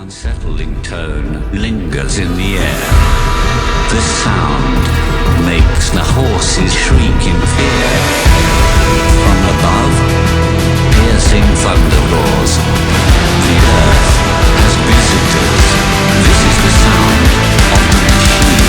unsettling tone lingers in the air. The sound makes the horses shriek in fear. From above, piercing thunder roars. The earth has visitors. This is the sound of the machine.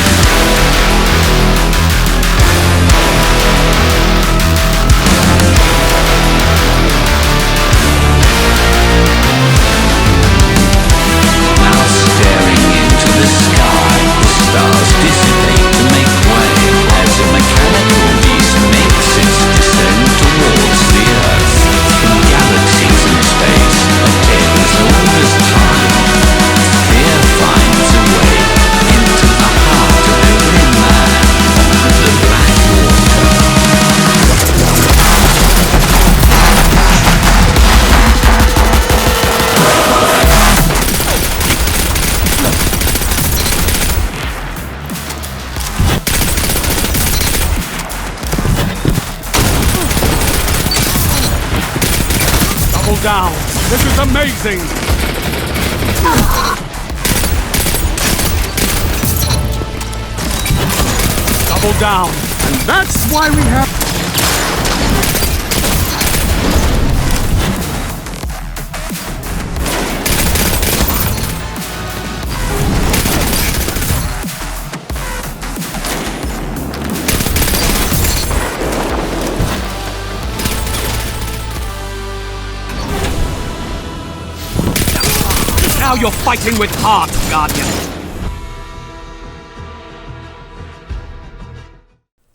Now staring into the sky, the stars dissipate to make way as a mechanical beast makes its descent towards the earth. In galaxies and space, a tale as old as time. Fear finds a way into the heart of every man of the black water. Double down! This is amazing! Double down! And that's why we have... Now you're fighting with heart, Guardian!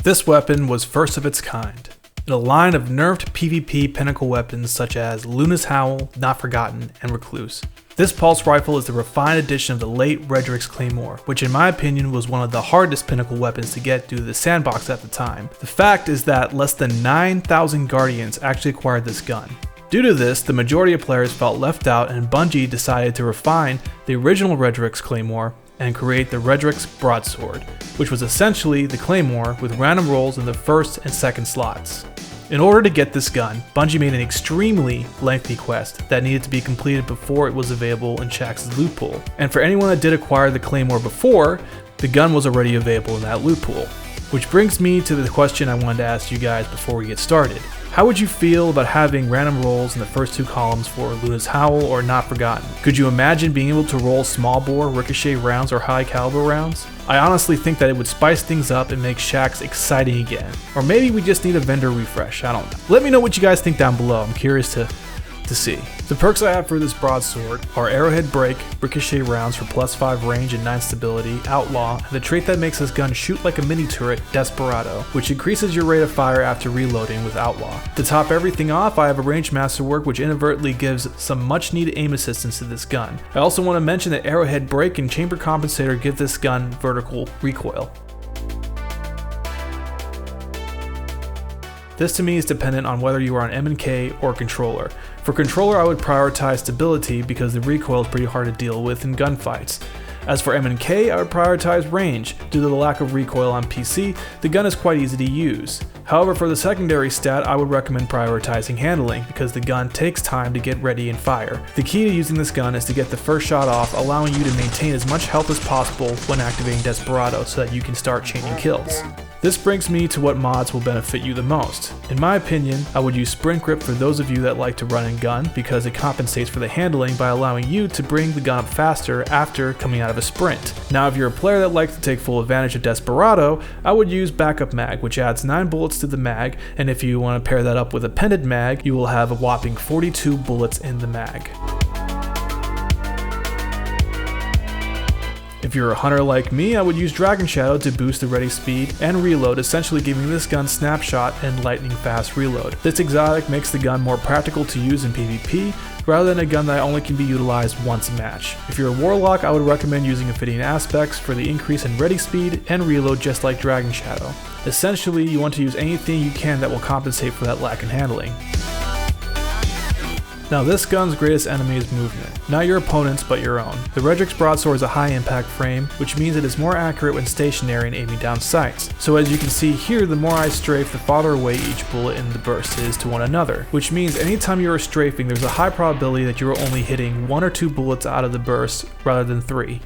This weapon was first of its kind, in a line of nerfed PvP pinnacle weapons such as Luna's Howl, Not Forgotten, and Recluse. This pulse rifle is the refined edition of the late Redrix Claymore, which in my opinion was one of the hardest pinnacle weapons to get due to the sandbox at the time. The fact is that less than 9,000 Guardians actually acquired this gun. Due to this, the majority of players felt left out and Bungie decided to refine the original Redrix Claymore and create the Redrix Broadsword, which was essentially the Claymore with random rolls in the first and second slots. In order to get this gun, Bungie made an extremely lengthy quest that needed to be completed before it was available in Shaxx's loot pool. And for anyone that did acquire the Claymore before, the gun was already available in that loot pool. Which brings me to the question I wanted to ask you guys before we get started. How would you feel about having random rolls in the first two columns for Luna's Howl or Not Forgotten? Could you imagine being able to roll small bore, ricochet rounds, or high caliber rounds? I honestly think that it would spice things up and make Shaxx exciting again. Or maybe we just need a vendor refresh, I don't know. Let me know what you guys think down below, I'm curious to see. The perks I have for this broadsword are Arrowhead Break, Ricochet rounds for +5 range and 9 stability, Outlaw, and the trait that makes this gun shoot like a mini turret, Desperado, which increases your rate of fire after reloading with Outlaw. To top everything off, I have a ranged masterwork which inadvertently gives some much needed aim assistance to this gun. I also want to mention that Arrowhead Break and Chamber Compensator give this gun vertical recoil. This to me is dependent on whether you are on M&K or controller. For controller I would prioritize stability because the recoil is pretty hard to deal with in gunfights. As for M&K, I would prioritize range. Due to the lack of recoil on PC, the gun is quite easy to use. However, for the secondary stat, I would recommend prioritizing handling because the gun takes time to get ready and fire. The key to using this gun is to get the first shot off, allowing you to maintain as much health as possible when activating Desperado so that you can start chaining kills. This brings me to what mods will benefit you the most. In my opinion, I would use Sprint Grip for those of you that like to run and gun because it compensates for the handling by allowing you to bring the gun up faster after coming out of a sprint. Now if you're a player that likes to take full advantage of Desperado, I would use Backup Mag, which adds 9 bullets to the mag, and if you want to pair that up with a Pendant Mag, you will have a whopping 42 bullets in the mag. If you're a hunter like me, I would use Dragon Shadow to boost the ready speed and reload, essentially giving this gun snapshot and lightning fast reload. This exotic makes the gun more practical to use in PvP, rather than a gun that only can be utilized once a match. If you're a Warlock, I would recommend using Ophidian Aspects for the increase in ready speed and reload just like Dragon Shadow. Essentially, you want to use anything you can that will compensate for that lack in handling. Now this gun's greatest enemy is movement. Not your opponent's, but your own. The Redrix Broadsword is a high impact frame, which means it is more accurate when stationary and aiming down sights. So as you can see here, the more I strafe, the farther away each bullet in the burst is to one another, which means anytime you are strafing, there's a high probability that you are only hitting 1 or 2 bullets out of the burst rather than 3.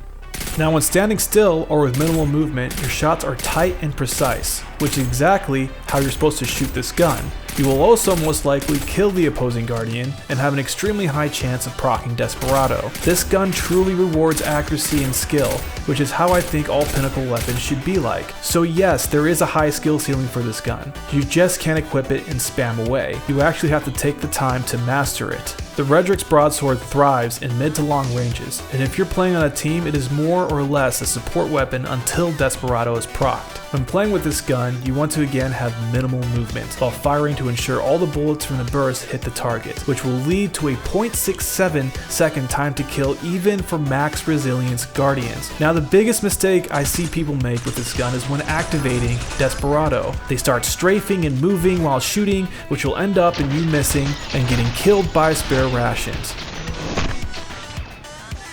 Now when standing still or with minimal movement, your shots are tight and precise, which is exactly how you're supposed to shoot this gun. You will also most likely kill the opposing Guardian and have an extremely high chance of proccing Desperado. This gun truly rewards accuracy and skill, which is how I think all pinnacle weapons should be like. So yes, there is a high skill ceiling for this gun. You just can't equip it and spam away. You actually have to take the time to master it. The Redrix Broadsword thrives in mid to long ranges, and if you're playing on a team, it is more or less a support weapon until Desperado is procced. When playing with this gun, you want to again have minimal movement, while firing to ensure all the bullets from the burst hit the target, which will lead to a 0.67 second time to kill even for max resilience Guardians. Now the biggest mistake I see people make with this gun is when activating Desperado. They start strafing and moving while shooting, which will end up in you missing and getting killed by spare rations.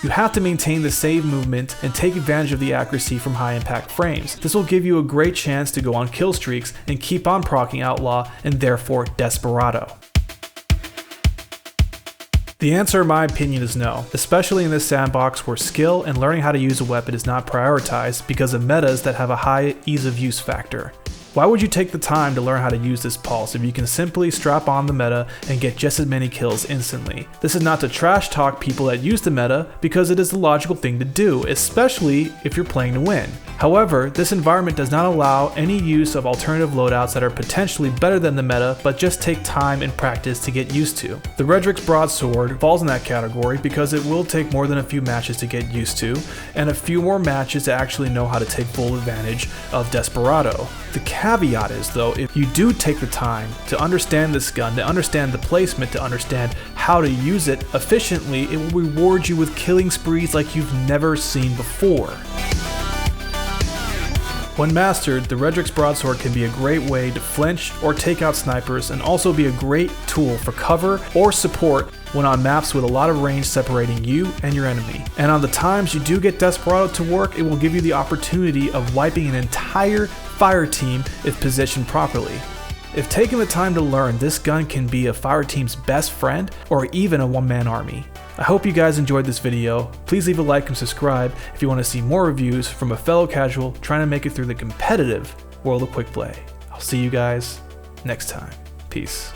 You have to maintain the same movement and take advantage of the accuracy from high impact frames. This will give you a great chance to go on kill streaks and keep on proccing Outlaw and therefore Desperado. The answer in my opinion is no, especially in this sandbox where skill and learning how to use a weapon is not prioritized because of metas that have a high ease of use factor. Why would you take the time to learn how to use this pulse if you can simply strap on the meta and get just as many kills instantly? This is not to trash talk people that use the meta, because it is the logical thing to do, especially if you're playing to win. However, this environment does not allow any use of alternative loadouts that are potentially better than the meta but just take time and practice to get used to. The Redrix Broadsword falls in that category because it will take more than a few matches to get used to, and a few more matches to actually know how to take full advantage of Desperado. The caveat is though, if you do take the time to understand this gun, to understand the placement, to understand how to use it efficiently, it will reward you with killing sprees like you've never seen before. When mastered, the Redrix Broadsword can be a great way to flinch or take out snipers, and also be a great tool for cover or support when on maps with a lot of range separating you and your enemy. And on the times you do get Desperado to work, it will give you the opportunity of wiping an entire fire team if positioned properly. If taking the time to learn, this gun can be a fire team's best friend or even a one-man army. I hope you guys enjoyed this video. Please leave a like and subscribe if you want to see more reviews from a fellow casual trying to make it through the competitive world of quick play. I'll see you guys next time. Peace.